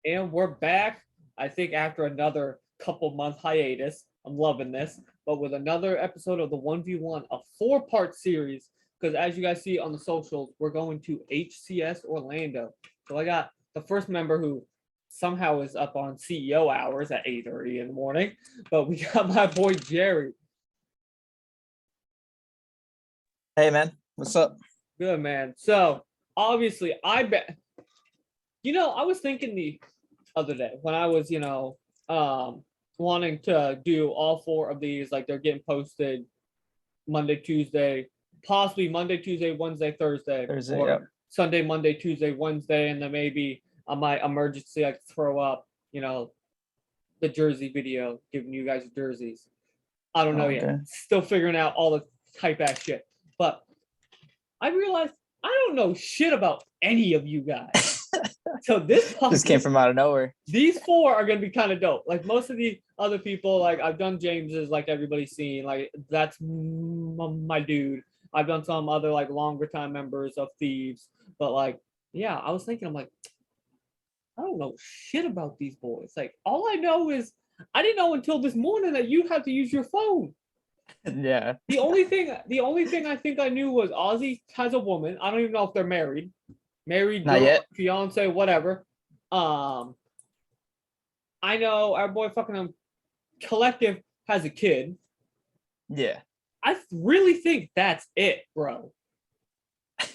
And we're back, I think, after another couple month hiatus. I'm loving this, but with another episode of the 1v1, a 4-part series. Because as you guys see on the socials, we're going to HCS Orlando. So I got the first member who somehow is up on CEO hours at 8:30 in the morning, but we got my boy Jerry. Hey man, what's up? Good man. So obviously, I bet I was thinking the other day when I was, wanting to do all 4 of these, like they're getting posted Monday, Tuesday, possibly Monday, Tuesday, Wednesday, Thursday, Thursday, or yeah. Sunday, Monday, Tuesday, Wednesday, and then maybe I might emergency like throw up, the jersey video, giving you guys jerseys. I don't know Oh, yet. okay. Still figuring out all the type ass shit. But I realized I don't know shit about any of you guys. So this Just came from out of nowhere. these 4 are gonna be kind of dope. Like most of the other people, like I've done James's, like everybody's seen, like that's my dude. I've done some other like longer time members of Thieves, but like yeah, I was thinking, I'm like, I don't know shit about these boys. Like all I know is I didn't know until this morning that you had to use your phone. Yeah. The only thing I think I knew was Ozzy has a woman. I don't even know if they're married Not girl, yet. fiance, whatever. Um, I know our boy fucking Collective has a kid. Yeah. I really think that's it, bro. I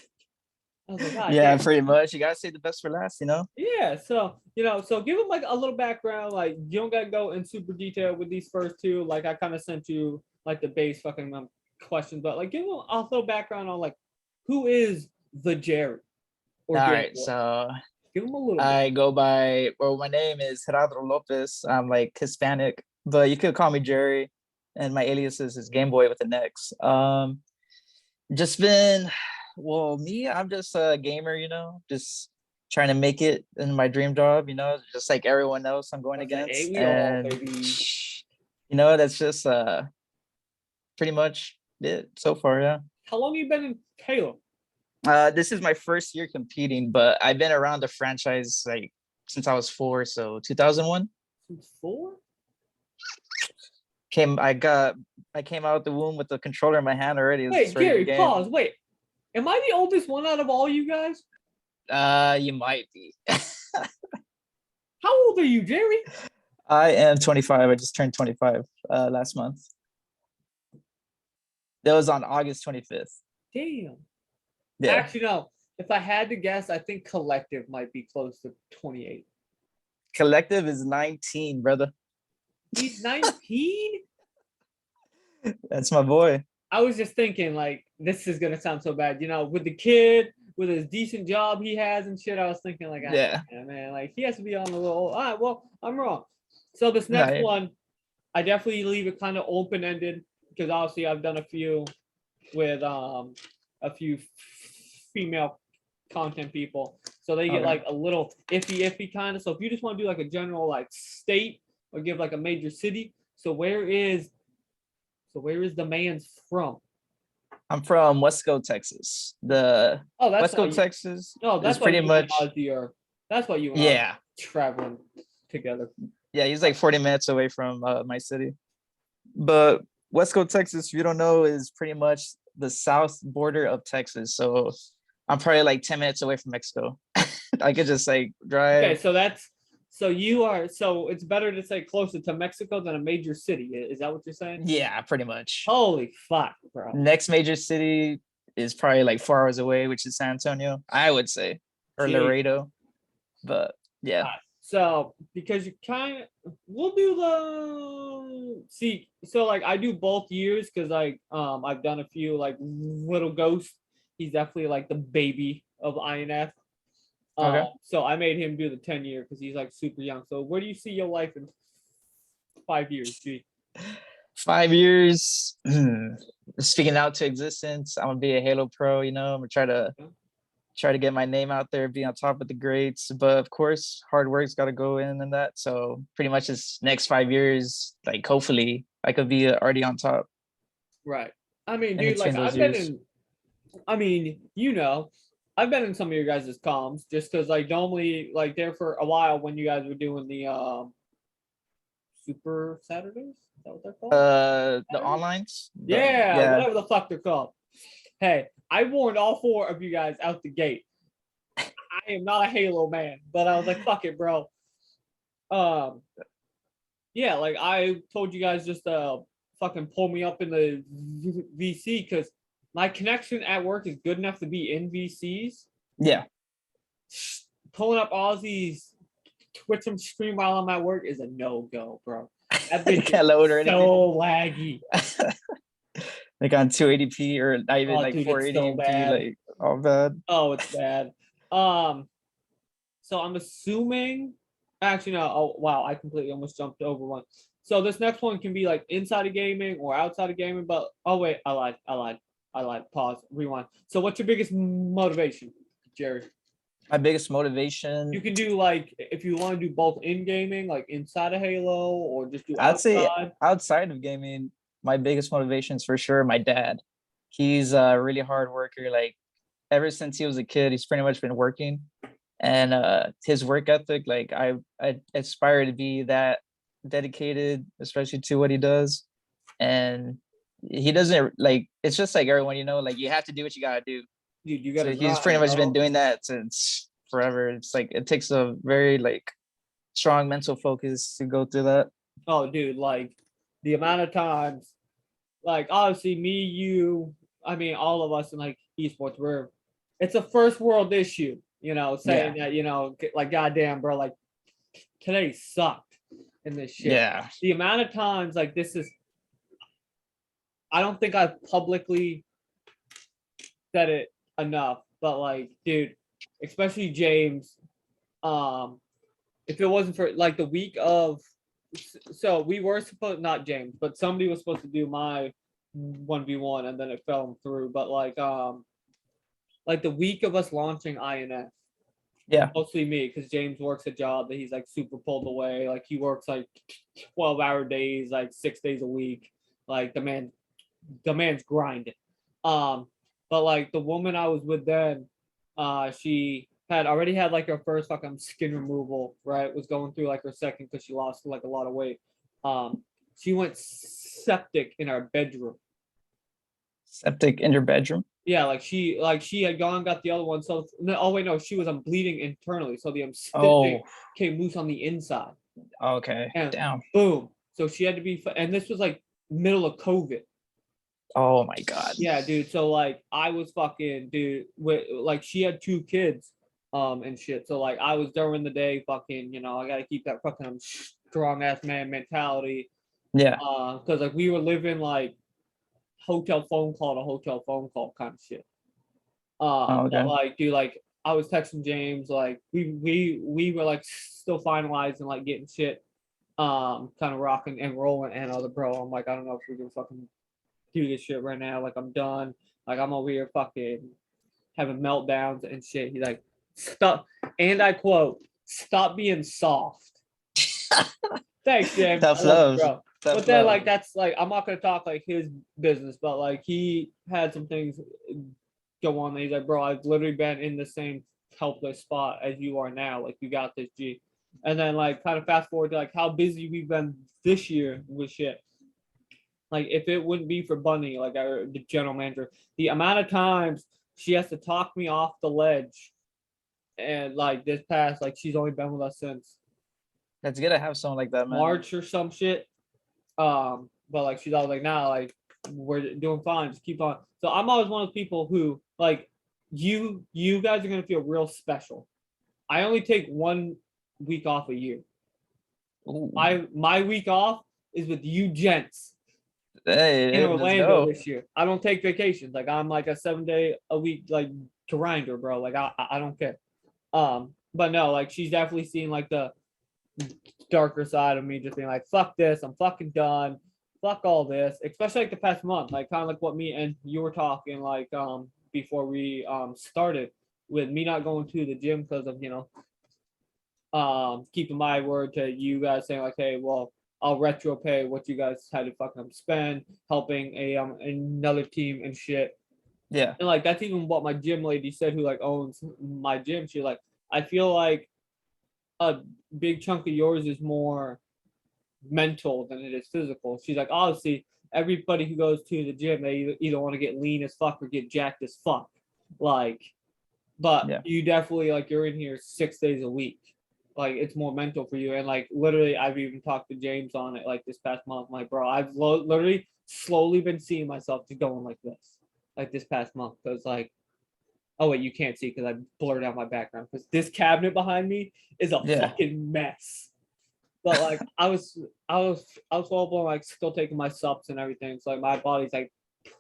was like, God Yeah, damn. pretty much. You gotta save the best for last, you know? Yeah, so so give them like a little background. Like you don't gotta go in super detail with these first 2. Like I kind of sent you like the base fucking questions, but like give them a little background on like who is the Jerry or All Game right. Boy. So Give them a little bit. I go by, well, my name is Gerardo Lopez. I'm like Hispanic, but you could call me Jerry. And my alias is Game Boy with an X. Just been, well, me, I'm just a gamer, just trying to make it in my dream job, just like everyone else I'm going I was like, hey, against. we all And baby. that's just pretty much it so far, yeah. How long you been in Halo? This is my first year competing, but I've been around the franchise like since I was 4, so 2001. Since 4? I came out of the womb with the controller in my hand already. It's Wait, ready to Gary, game. pause. Wait, am I the oldest one out of all you guys? You might be. How old are you, Jerry? I am 25. I just turned 25 last month. That was on August 25th. Damn. Yeah. Actually, no. If I had to guess, I think Collective might be close to 28. Collective is 19, brother. He's 19? That's my boy. I was just thinking, like, this is gonna sound so bad, with the kid, with his decent job he has and shit. I was thinking, like, Yeah. man, like he has to be on the little. All right, well, I'm wrong. So this next No, one, I definitely leave it kind of open ended because obviously I've done a few with a few female content people, so they get okay. like a little iffy kind of. So if you just want to do like a general like state or give like a major city, so where is the man's from? I'm from Wesco, Texas. The Oh, that's why Wesco, you. Texas No, is that's why pretty you and much, Ozzy are. That's why you and Ozzy yeah. are traveling together. Yeah, he's like 40 minutes away from my city. But Wesco, Texas, if you don't know, is pretty much the south border of Texas. So I'm probably like 10 minutes away from Mexico. I could just like Okay, drive. so you are so it's better to say closer to Mexico than a major city. Is that what you're saying? Yeah, pretty much. Holy fuck, bro. Next major city is probably like 4 hours away, which is San Antonio, I would say, or Gee. Laredo. But yeah. So because you kind of we'll do so like I do both years because like I've done a few like little ghost. He's definitely like the baby of INF. Okay. So I made him do the 10-year because he's like super young. So where do you see your life in 5 years? Gee. 5 years. Speaking out to existence. I'm gonna be a Halo pro. I'm gonna try to get my name out there, be on top of the grades. But of course, hard work's got to go in and that. So pretty much this next 5 years, like hopefully I could be already on top. Right. I mean, In dude, like between those I've been years. in. I mean, I've been in some of your guys' comms just because like normally like there for a while when you guys were doing the Super Saturdays. Is that what they're called? The Saturdays? onlines. Yeah, Yeah. whatever the fuck they're called. Hey, I warned all 4 of you guys out the gate. I am not a Halo man, but I was like, fuck it, bro. Um, yeah, like I told you guys just fucking pull me up in the VC because my connection at work is good enough to be in VCs. Yeah. Pulling up Aussie's Twitch and stream while I'm at work is a no-go, bro. That bitch Can't load or is anything. so laggy. Like on 280p or not even Oh, like dude, it's so 480p, bad. like all bad. Oh, it's bad. So I'm assuming. Actually, no. Oh, wow! I completely almost jumped over one. So this next one can be like inside of gaming or outside of gaming. But oh wait, I lied. Pause. Rewind. So what's your biggest motivation, Jerry? My biggest motivation, You can do like if you want to do both in gaming, like inside of Halo, or just do I'd say outside. outside of gaming, my biggest motivation is for sure my dad. He's a really hard worker. Like ever since he was a kid, he's pretty much been working. And his work ethic, like I aspire to be that dedicated, especially to what he does. And he doesn't like it's just like everyone, like you have to do what you gotta do. Dude, you So gotta he's pretty grind, much been bro. doing that since forever. It's like it takes a very like strong mental focus to go through that. Oh, dude, like the amount of times, like obviously me, you, I mean, all of us in like esports, it's a first world issue, saying Yeah. that, like, goddamn, bro, like today sucked in this shit. Yeah. The amount of times, like, I don't think I've publicly said it enough, but like, dude, especially James, if it wasn't for like the week of, so we were supposed, not James, but somebody was supposed to do my 1v1 and then it fell through. But like the week of us launching INF, Yeah. mostly me, because James works a job that he's like super pulled away. Like he works like 12-hour days, like 6 days a week. Like the man's grinding. But like the woman I was with then, she had already had like her first fucking skin removal, right? Was going through like her second because she lost like a lot of weight. She went septic in our bedroom. Septic in your bedroom. Yeah, like she had gone got the other one. So no, oh wait, no, she was bleeding internally. So the Oh, septic came loose on the inside, okay. and Damn. boom. So she had to be, and this was like middle of COVID. Oh my God. Yeah, dude. So like I was fucking dude with like she had 2 kids and shit. So like I was during the day fucking, I gotta keep that fucking strong ass man mentality. Yeah. Because like we were living like hotel phone call to hotel phone call kind of shit. Oh, But okay. like dude, like I was texting James, like we were like still finalizing like getting shit kind of rocking and rolling and other bro. I'm like, I don't know if we can fucking do this shit right now. Like I'm done. Like I'm over here fucking having meltdowns and shit. He's like, stop. And I quote, stop being soft. Thanks, James. I Tough love you, love. bro. Tough But then love. like that's like I'm not gonna talk like his business, but like he had some things go on. He's like, bro, I've literally been in the same helpless spot as you are now. Like you got this, G. And then like kind of fast forward to like how busy we've been this year with shit. Like if it wouldn't be for Bunny, like the general manager, the amount of times she has to talk me off the ledge, and like this past, like she's only been with us since That's good to have someone like that, man. March or some shit. But like she's always like, nah, like we're doing fine, just keep on. So I'm always one of those people who like you guys are gonna feel real special. I only take 1 week off a year. Ooh. My week off is with you gents in Hey, let's Orlando go. this year. I don't take vacations. Like I'm like a 7-day a week like grinder, bro. Like I don't care. But no, like she's definitely seen like the darker side of me, just being like, fuck this, I'm fucking done. Fuck all this. Especially like the past month, like kind of like what me and you were talking like before we started with me not going to the gym because of keeping my word to you guys saying like, hey, well, I'll retro pay what you guys had to fucking spend helping a another team and shit. Yeah. And like that's even what my gym lady said, who like owns my gym. She like, I feel like a big chunk of yours is more mental than it is physical. She's like, obviously, everybody who goes to the gym, they either want to get lean as fuck or get jacked as fuck. Like, but Yeah. you definitely like you're in here 6 days a week. Like it's more mental for you. And like literally, I've even talked to James on it like this past month. My bro, I've literally slowly been seeing myself just going like this, like this past month. Because like, oh wait, you can't see because I blurred out my background. Because this cabinet behind me is a Yeah. fucking mess. But like I was all blown, like still taking my subs and everything. So like my body's like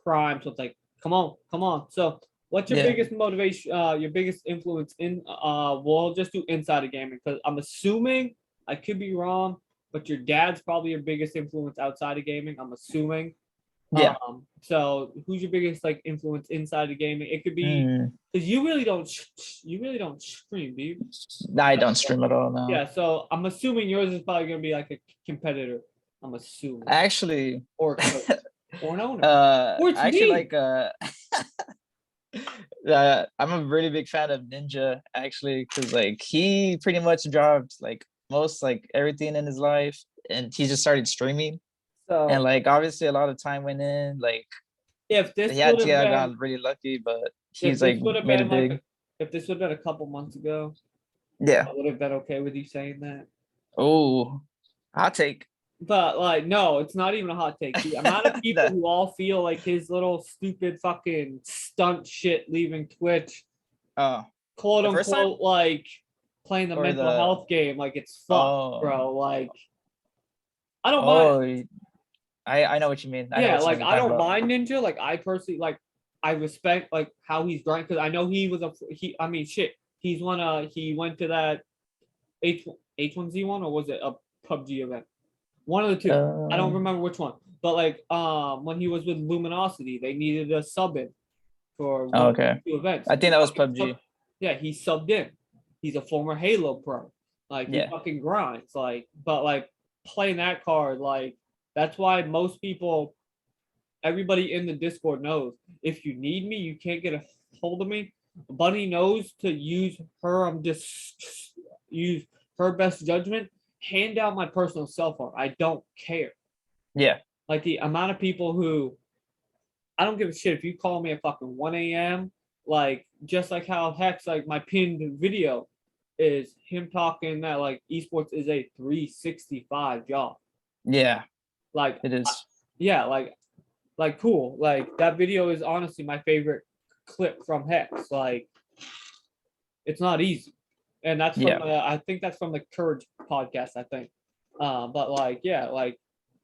primed. So it's like, come on. So what's your Yeah. biggest motivation, your biggest influence in we'll just do inside of gaming because I'm assuming I could be wrong, but your dad's probably your biggest influence outside of gaming. I'm assuming. Yeah. So who's your biggest like influence inside of gaming? It could be Mm. because you really don't stream, do you? I don't stream at all now. Yeah, so I'm assuming yours is probably gonna be like a competitor. I'm assuming, Actually, or a coach, or an owner, or it's actually me. like I'm a really big fan of Ninja actually, because like he pretty much dropped like most like everything in his life, and he just started streaming, and So like obviously a lot of time went in. Like if this he had would to have have been, gotten really lucky, but if he's this like would have made it been like, big. if this would have been a couple months ago, Yeah. I would have been okay with you saying that. Oh, hot take. But like, no, it's not even a hot take. The amount of people The- who all feel like his little stupid fucking stunt shit leaving Twitch, oh, quote the first time unquote, like playing the or mental the health game, like it's fucked, oh bro. Like I don't mind. oh I know what you mean. I know Yeah, what you like mean. You're I talking don't about. mind Ninja. Like I personally like I respect like how he's grinding because I know he was a he. I mean, shit. He's one. He went to that H1Z1 or was it a PUBG event? One of the two. I don't remember which one. But like when he was with Luminosity, they needed a sub in for one of Okay. the two events. I think that was PUBG. Yeah, he subbed in. He's a former Halo pro. Like he Yeah. fucking grinds. Like, but like playing that card, like that's why most people, everybody in the Discord knows. If you need me, you can't get a hold of me. Bunny knows to use her. I'm just use her best judgment. Hand out my personal cell phone. I don't care. Yeah. Like the amount of people who I don't give a shit if you call me at fucking 1 a.m. Like just like how Hex, like my pinned video is him talking that like esports is a 365 job. Yeah. Like It is. yeah, like cool. Like that video is honestly my favorite clip from Hex. Like it's not easy. And that's from Yeah. I think that's from the Courage podcast, I think. But like yeah, like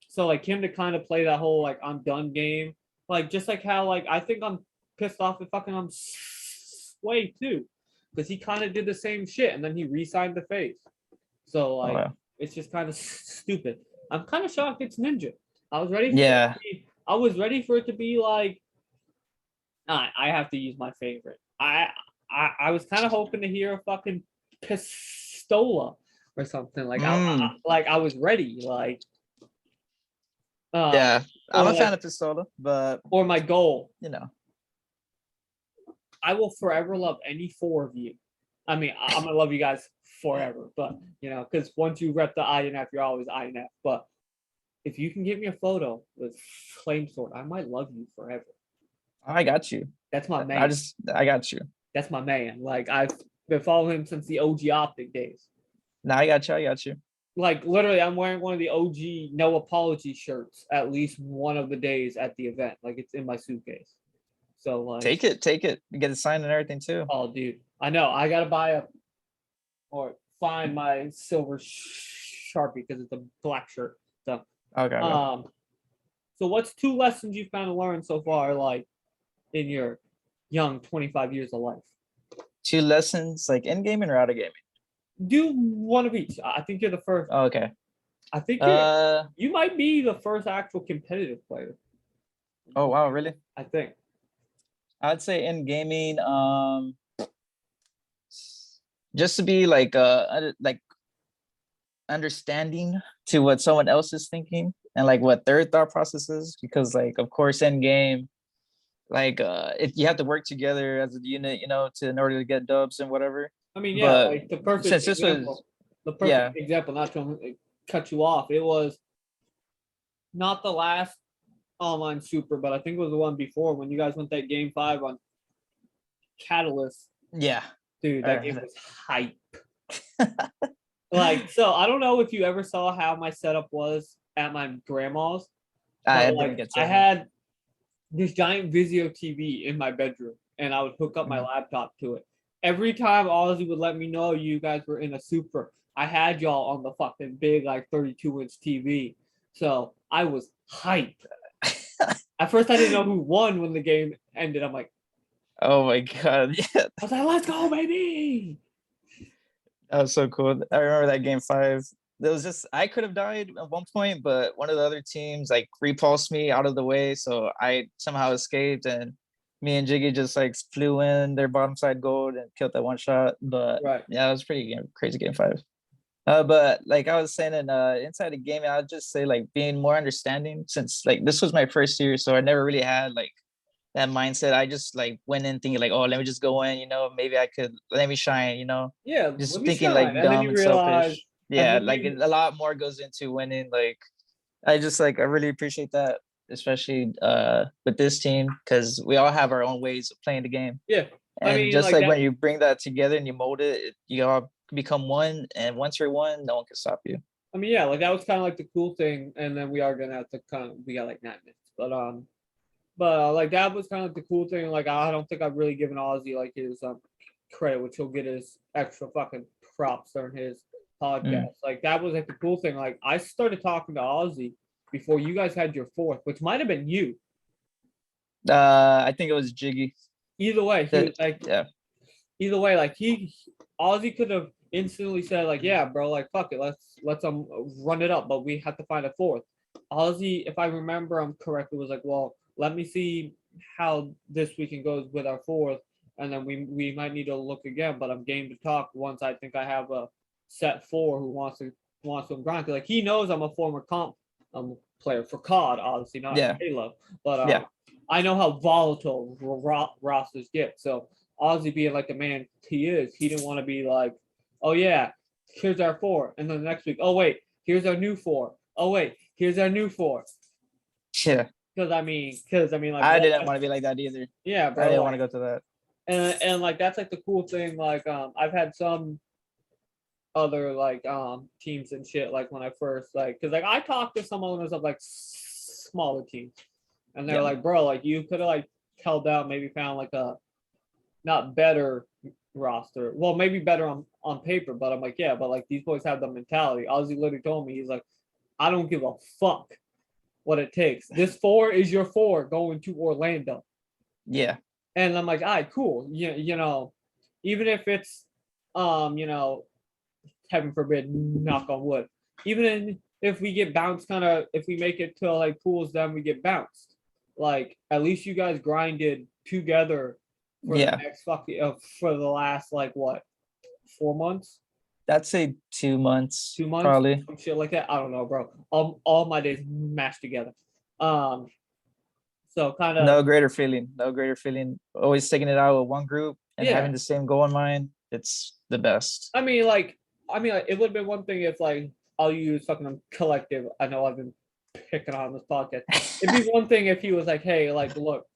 so like him to kind of play that whole like I'm done game, like just like how like I think I'm pissed off at fucking Sway too, because he kind of did the same shit and then he re-signed the face. So like Wow. it's just kind of stupid. I'm kind of shocked it's Ninja. I was ready for Yeah. it to be, I was ready for it to be like I have to use my favorite. I was kind of hoping to hear a fucking Pistola or something like like I was ready like Yeah. I'm or a fan like of Pistola, but or my goal. you know. I will forever love any four of you. I mean, I'm gonna love you guys forever, but you know, because once you rep the INF, you're always INF. But if you can give me a photo with Flame Sword, I might love you forever. I got you. That's my man. I got you. That's my man. Like I've been following him since the OG Optic days. No, I got you. I got you. Like literally, I'm wearing one of the OG No Apology shirts at least one of the days at the event. Like it's in my suitcase. So like, Take it. You get it signed and everything too. oh, dude, I know. I gotta buy a or find my silver Sharpie because it's a black shirt. So, Okay. so what's two lessons you've kind of learned so far, like in your young 25 years of life? Two lessons, like in gaming or out of gaming. Do one of each. I think you're the first. Oh, okay. I think Oh you might be the first actual competitive player. wow, really? I think. I'd say in gaming, just to be like understanding to what someone else is thinking and like what their thought process is, because like of course in game like if you have to work together as a unit, to in order to get dubs and whatever. I mean, yeah, But like the perfect since this was example. The yeah, perfect example, not to cut you off. It was not the last online super, but I think it was the one before when you guys went that game 5 on Catalyst. yeah. Dude, I that game remember was hype. Like, so I don't know if you ever saw how my setup was at my grandma's, that. but I didn't like get to I any. had this giant Vizio TV in my bedroom, and I would hook up my Mhm. laptop to it. Every time Ozzy would let me know you guys were in a super, I had y'all on the fucking big like 32-inch TV. So I was hyped. At first, I didn't know who won when the game ended. I'm like, Oh my god, yeah, I was like, let's go, baby. that was so cool. I remember that game 5. There was just I could have died at one point, but one of the other teams like repulsed me out of the way, so I somehow escaped, and me and Jiggy just like flew in their bottom side gold and killed that one shot. But Right. yeah, it was pretty crazy game 5. But like I was saying, inside the game, I'd just say like being more understanding since like this was my first year, so I never really had like that mindset. I just like went in thinking like, oh, let me just go in, maybe I could let me shine, Yeah, let just me thinking shine. like And then dumb you and realize, selfish. and Yeah, then like you, a lot more goes into winning. Like I really appreciate that, especially with this team because we all have our own ways of playing the game. yeah. I And mean, just like like that. when you bring that together and you mold it, you all become one. And once you're one, no one can stop you. I mean, yeah, like that was kind of like the cool thing. And then we are gonna have to we got like 9 minutes, but like that was kind of the cool thing. Like I don't think I've really given Ozzy like his credit, which he'll get his extra fucking props during his Mm. podcast. Like that was like the cool thing. Like I started talking to Ozzy before you guys had your fourth, which might have been you. I think it was Jiggy. Either way, he That was like, yeah, either way, like Ozzy could have instantly said like, yeah, bro, like fuck it, let's run it up, but we have to find a fourth. Ozzy, if I remember I'm correctly, was like, well, let me see how this weekend goes with our fourth, and then we might need to look again. But I'm game to talk once I think I have a set four who wants to grind. Like he knows I'm a former comp player for COD, obviously not yeah, Halo, but yeah. I know how volatile rosters get. So Ozzy being like the man he is, he didn't want to be like, oh yeah, here's our four, and then the next week, oh wait, here's our new four. Oh wait, here's our new four. Yeah. Because I mean, like, I what? didn't want to be like that either. Yeah, I bro. didn't want to Like, go to that. and like that's like the cool thing. Like, I've had some other like teams and shit. Like when I first because like I talked to some owners of like smaller teams, and they're Yeah. like, bro, like you could have like held out, maybe found like a not better roster. Well, maybe better on paper, but I'm like, yeah, but like these boys have the mentality. Ozzy literally told me, he's like, I don't give a fuck what it takes. This four is your four going to Orlando. Yeah. And I'm like, all right, cool. Even if it's heaven forbid, knock on wood. If we get bounced if we make it to like pools, then we get bounced. Like at least you guys grinded together for the Yeah. next for the last like what 4 months, I'd say 2 months, 2 months, probably. some shit like that. I don't know, bro. All my days mashed together. Um, so kind of No greater feeling. No greater feeling. Always taking it out with one group and yeah. having the same goal in mind. It's the best. I mean, it would have been one thing if like I'll use fucking collective. I know I've been picking on this podcast. It'd be one thing if he was like, hey, like, look,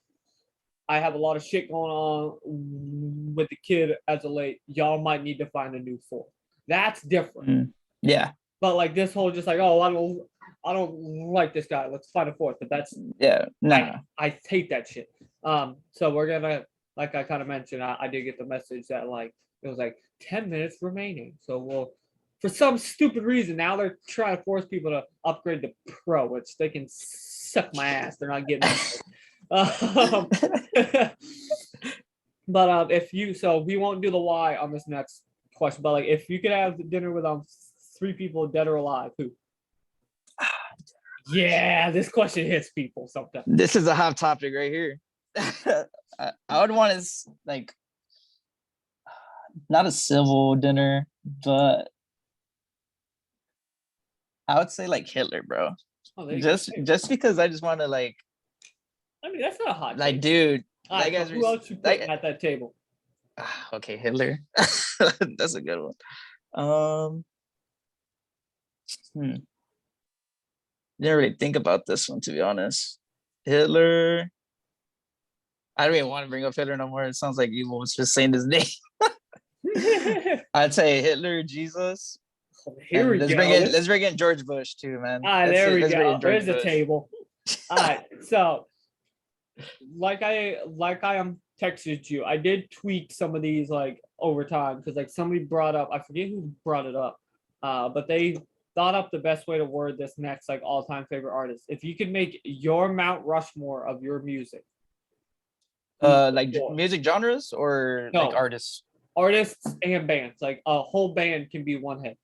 I have a lot of shit going on with the kid as of late. Y'all might need to find a new four. That's different. Mm. Yeah. But like this whole just like, oh, I don't like this guy. Let's find a fourth. But that's Yeah. Nah. I hate that shit. So we're gonna, like I kind of mentioned, I did get the message that like it was like 10 minutes remaining. So we'll, for some stupid reason, now they're trying to force people to upgrade to pro, which they can suck my ass. They're not getting um, but so we won't do the why on this next question. But like, if you could have dinner with 3 people, dead or alive, who? Yeah, this question hits people sometimes. This is a hot topic right here. I would want is like not a civil dinner, but I would say like Hitler, bro. Oh, there you go. Just because I just want to like I mean, that's not a hot Like, take. dude, All that right, so guy's who else you putting at that table? okay, Hitler. That's a good one. Hmm. Didn't really think about this one, to be honest. Hitler. I don't even want to bring up Hitler no more. It sounds like you was just saying his name. I'd say Hitler, Jesus, Here we go. let's bring in George Bush too, man. There we let's bring go. in George There's the Bush. table. All right, so like I texted you, I did tweak some of these like over time because like somebody brought up, I forget who brought it up, but they thought up the best way to word this next like all-time favorite artist. If you could make your Mount Rushmore of your music, Like music genres or no, like artists? artists and bands, like a whole band can be one hit.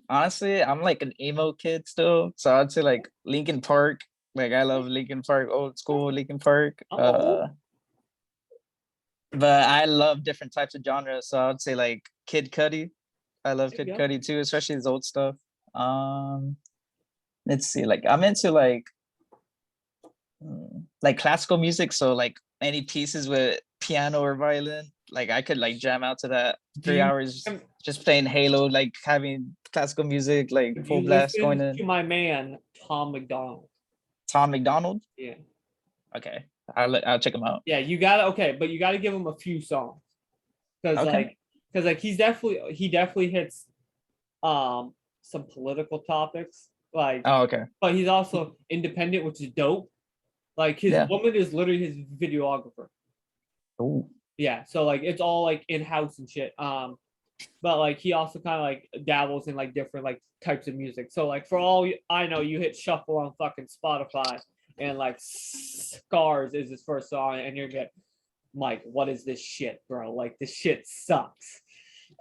Honestly, I'm like an emo kid still, so I'd say like Linkin Park. Like I love Linkin Park, old school Linkin Park. But I love different types of genres, so I'd say like Kid Cudi. I love Kid Cudi too, especially his old stuff. Let's see, like I'm into like classical music, so like any pieces with piano or violin, like I could like jam out to that 3 hours just playing Halo, like having classical music, like full blast going in. To my man Tom McDonald. Tom McDonald? Yeah. Okay, I'll check him out. Yeah, you gotta but you gotta give him a few songs because he definitely hits some political topics like. Oh, okay. But he's also independent, which is dope. Like his woman is literally his videographer. Oh. Yeah, so like it's all like in house and shit. But like he also kind of like dabbles in like different like types of music. So like for all I know, you hit shuffle on fucking Spotify and like Scars is his first song, and you're get Mike, what is this shit, bro? Like this shit sucks.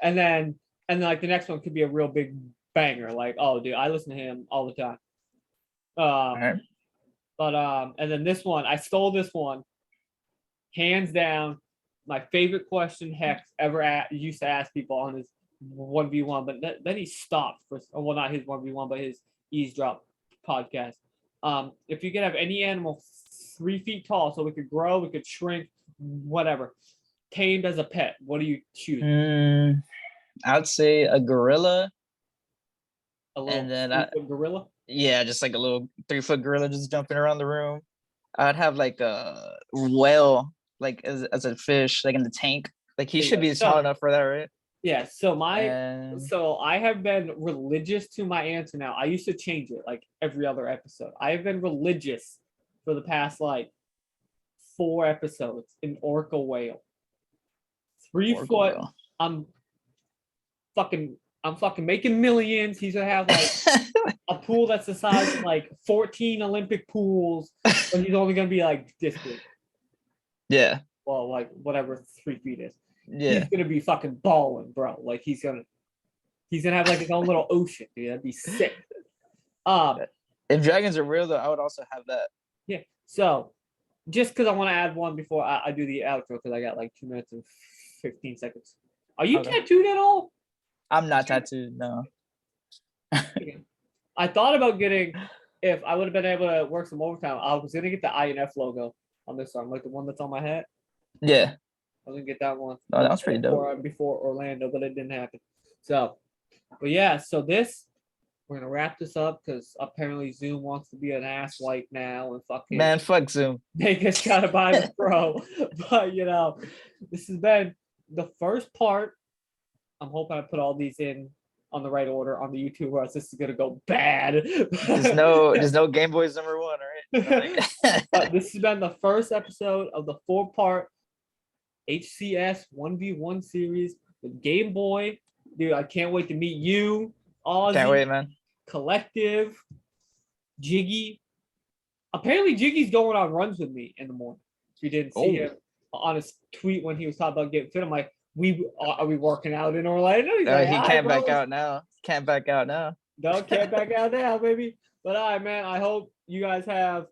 And then like the next one could be a real big banger. Like, oh dude, I listen to him all the time. But and then this one, I stole this one, hands down. My favorite question Hex ever used to ask people on his 1v1, but then he stopped for, well, not his 1v1, but his eavesdrop podcast. If you could have any animal 3 feet tall, so it could grow, it could shrink, whatever, tamed as a pet, what do you choose? I'd say a gorilla. A little 3-foot gorilla? Yeah, just like a little 3-foot gorilla just jumping around the room. I'd have like a whale, like as a fish, like in the tank. Like he should be small enough for that, right? Yeah. So I have been religious to my answer now. I used to change it like every other episode. I have been religious for the past like 4 episodes. An orca whale, 3 foot. I'm fucking making millions. He's gonna have like a pool that's the size of like 14 Olympic pools, but he's only gonna be like this big. Yeah. Well, like whatever 3 feet is. Yeah. He's gonna be fucking balling, bro. Like he's gonna have like his own little ocean, dude. That'd be sick. If dragons are real though, I would also have that. Yeah. So just because I want to add one before I do the outro, because I got like 2 minutes and 15 seconds. Are you tattooed at all? I'm not tattooed, no. I thought about getting, if I would have been able to work some overtime, I was gonna get the INF logo on this song, like the one that's on my hat. Yeah. I was gonna get that one. Oh, that was pretty dope. Before Orlando, but it didn't happen. So, but yeah, so we're gonna wrap this up because apparently Zoom wants to be an ass wipe now and fucking man, fuck Zoom. They just gotta buy the Pro. But this has been the first part. I'm hoping I put all these in on the right order on the YouTube, or else this is gonna go bad. There's no Gameboy's #1, all right? But this has been the first episode of the 4-part HCS 1v1 series with Game Boy. Dude, I can't wait to meet you. Ozzy, can't wait, man. Collective, Jiggy. Apparently, Jiggy's going on runs with me in the morning. If you didn't see him on his tweet when he was talking about getting fit, I'm like, are we working out in Orlando? He's like, he can't back out now. Can't back out now. No, can't back out now, baby. But all right, man. I hope you guys have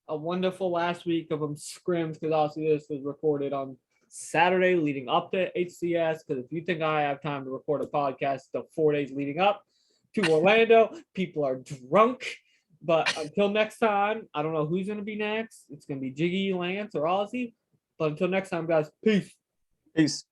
a wonderful last week of them scrims, because obviously this was recorded on Saturday leading up to HCS. Because if you think I have time to record a podcast the 4 days leading up to Orlando, people are drunk. But until next time, I don't know who's gonna be next. It's gonna be Jiggy, Lance, or Ozzy. But until next time, guys, peace. Peace.